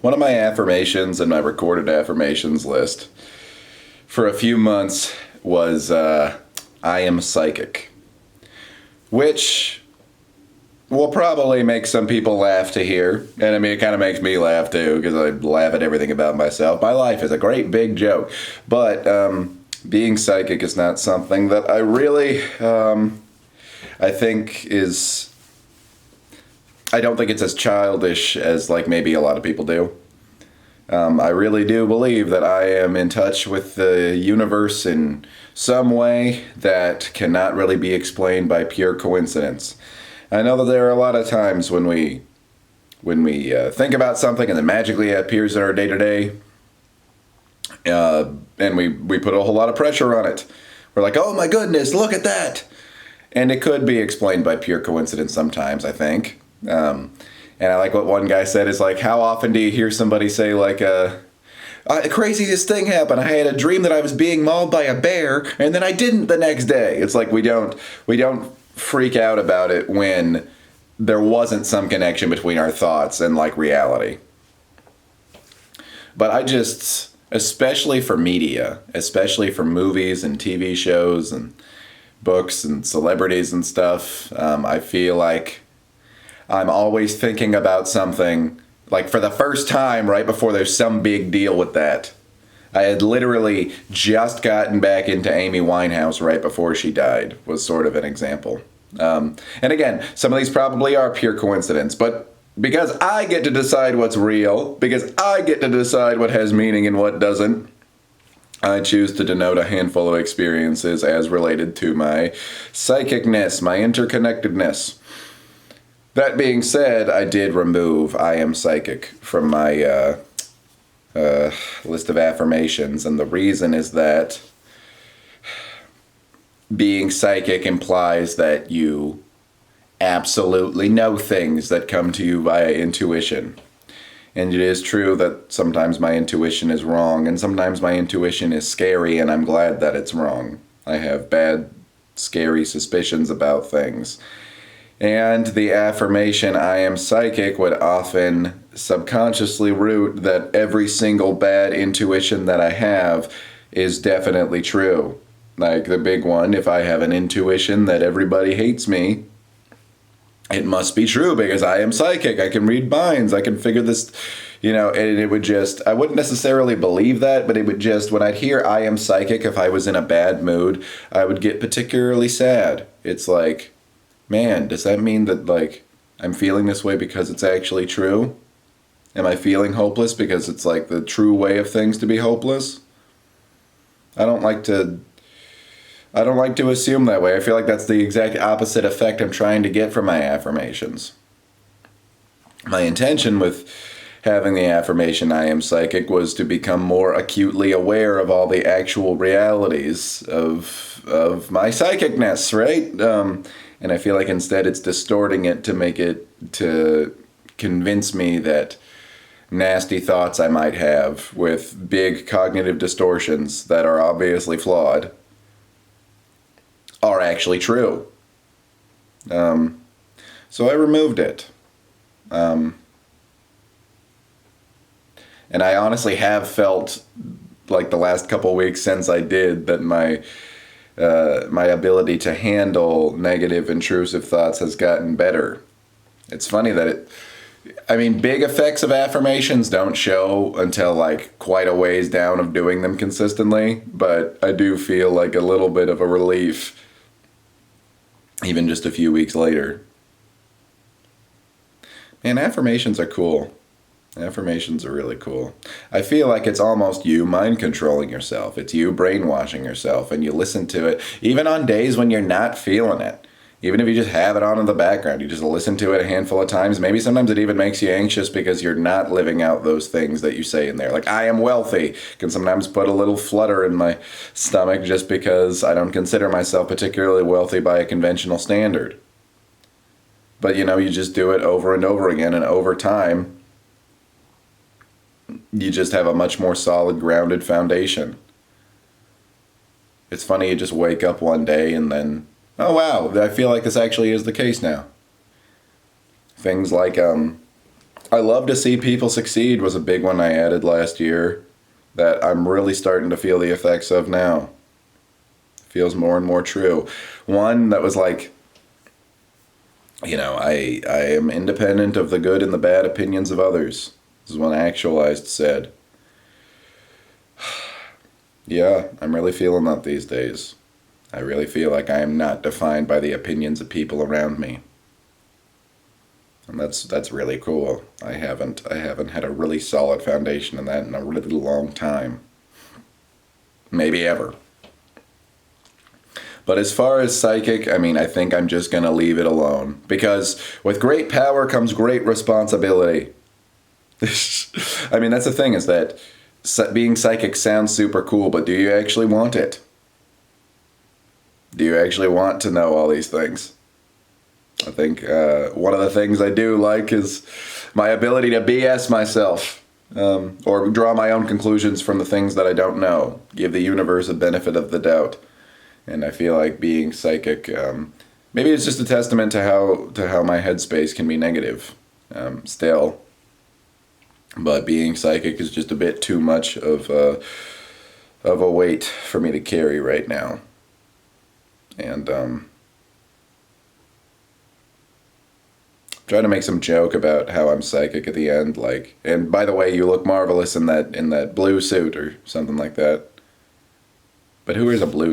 One of my affirmations in my recorded affirmations list for a few months was I am psychic, which will probably make some people laugh to hear. And I mean, it kind of makes me laugh too because I laugh at everything about myself. My life is a great big joke. But being psychic is not something that I really, I think is. I don't think it's as childish as like maybe a lot of people do. I really do believe that I am in touch with the universe in some way that cannot really be explained by pure coincidence. I know that there are a lot of times when we think about something and then magically it appears in our day to day, and we put a whole lot of pressure on it. We're like, oh my goodness, look at that, and it could be explained by pure coincidence sometimes, I think. And I like what one guy said is like, how often do you hear somebody say like, craziest thing happened. I had a dream that I was being mauled by a bear, and then I didn't the next day. It's like we don't freak out about it when there wasn't some connection between our thoughts and like reality. But I just, especially for media, especially for movies and TV shows and books and celebrities and stuff, I feel like I'm always thinking about something like for the first time right before there's some big deal with that. I had literally just gotten back into Amy Winehouse right before she died, was sort of an example. And again, some of these probably are pure coincidence, but because I get to decide what's real, because I get to decide what has meaning and what doesn't, I choose to denote a handful of experiences as related to my psychicness, my interconnectedness. That being said, I did remove I am psychic from my list of affirmations, and the reason is that being psychic implies that you absolutely know things that come to you via intuition. And it is true that sometimes my intuition is wrong, and sometimes my intuition is scary, and I'm glad that it's wrong. I have bad, scary suspicions about things. And the affirmation, I am psychic, would often subconsciously root that every single bad intuition that I have is definitely true. Like the big one, if I have an intuition that everybody hates me, it must be true because I am psychic. I can read minds. I can figure this, and it would just, I wouldn't necessarily believe that, but it would just, when I'd hear I am psychic, if I was in a bad mood, I would get particularly sad. It's like, man, does that mean that, like, I'm feeling this way because it's actually true? Am I feeling hopeless because it's, like, the true way of things to be hopeless? I don't like to assume that way. I feel like that's the exact opposite effect I'm trying to get from my affirmations. My intention with having the affirmation I am psychic was to become more acutely aware of all the actual realities of my psychicness, right? And I feel like instead it's distorting it to convince me that nasty thoughts I might have with big cognitive distortions that are obviously flawed are actually true. So I removed it. And I honestly have felt like the last couple weeks since I did that my ability to handle negative, intrusive thoughts has gotten better. It's funny that big effects of affirmations don't show until like quite a ways down of doing them consistently, but I do feel like a little bit of a relief even just a few weeks later. Man, affirmations are cool. Affirmations are really cool. I feel like it's almost you mind controlling yourself. It's you brainwashing yourself, and you listen to it even on days when you're not feeling it. Even if you just have it on in the background, you just listen to it a handful of times. Maybe sometimes it even makes you anxious because you're not living out those things that you say in there. Like, I am wealthy can sometimes put a little flutter in my stomach just because I don't consider myself particularly wealthy by a conventional standard. But, you just do it over and over again, and over time, you just have a much more solid, grounded foundation. It's funny, you just wake up one day and then, oh wow, I feel like this actually is the case now. Things like I love to see people succeed was a big one I added last year that I'm really starting to feel the effects of now. Feels more and more true. One that was like, I am independent of the good and the bad opinions of others. This is one Actualized said. Yeah, I'm really feeling that these days. I really feel like I am not defined by the opinions of people around me. And that's really cool. I haven't had a really solid foundation in that in a really long time. Maybe ever. But as far as psychic, I mean, I think I'm just going to leave it alone. Because with great power comes great responsibility. I mean, that's the thing, is that being psychic sounds super cool, but do you actually want it? Do you actually want to know all these things? I think one of the things I do like is my ability to BS myself, or draw my own conclusions from the things that I don't know. Give the universe a benefit of the doubt. And I feel like being psychic, maybe it's just a testament to how my headspace can be negative, still. But being psychic is just a bit too much of a weight for me to carry right now. And try to make some joke about how I'm psychic at the end, like, and by the way, you look marvelous in that blue suit or something like that. But who wears a blue